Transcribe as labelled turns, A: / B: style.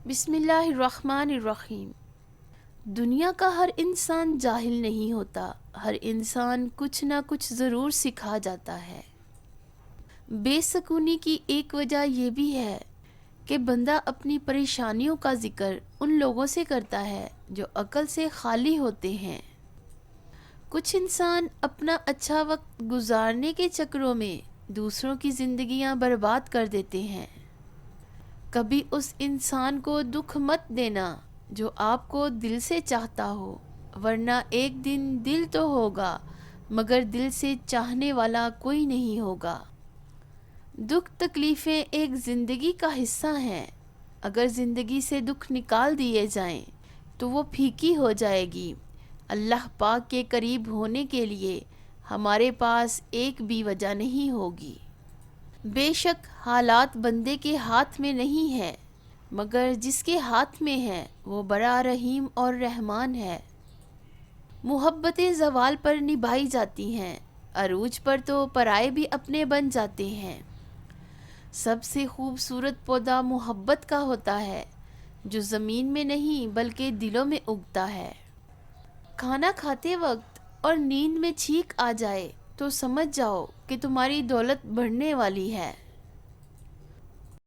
A: بسم اللہ الرحمن الرحیم۔ دنیا کا ہر انسان جاہل نہیں ہوتا، ہر انسان کچھ نہ کچھ ضرور سکھا جاتا ہے۔ بے سکونی کی ایک وجہ یہ بھی ہے کہ بندہ اپنی پریشانیوں کا ذکر ان لوگوں سے کرتا ہے جو عقل سے خالی ہوتے ہیں۔ کچھ انسان اپنا اچھا وقت گزارنے کے چکروں میں دوسروں کی زندگیاں برباد کر دیتے ہیں۔ کبھی اس انسان کو دکھ مت دینا جو آپ کو دل سے چاہتا ہو، ورنہ ایک دن دل تو ہوگا مگر دل سے چاہنے والا کوئی نہیں ہوگا۔ دکھ تکلیفیں ایک زندگی کا حصہ ہیں، اگر زندگی سے دکھ نکال دیے جائیں تو وہ پھیکی ہو جائے گی۔ اللہ پاک کے قریب ہونے کے لیے ہمارے پاس ایک بھی وجہ نہیں ہوگی۔ بے شک حالات بندے کے ہاتھ میں نہیں ہے، مگر جس کے ہاتھ میں ہے وہ بڑا رحیم اور رحمان ہے۔ محبتیں زوال پر نبھائی جاتی ہیں، عروج پر تو پرائے بھی اپنے بن جاتے ہیں۔ سب سے خوبصورت پودا محبت کا ہوتا ہے جو زمین میں نہیں بلکہ دلوں میں اگتا ہے۔ کھانا کھاتے وقت اور نیند میں چھینک آ جائے تو سمجھ جاؤ کہ تمہاری دولت بڑھنے والی ہے۔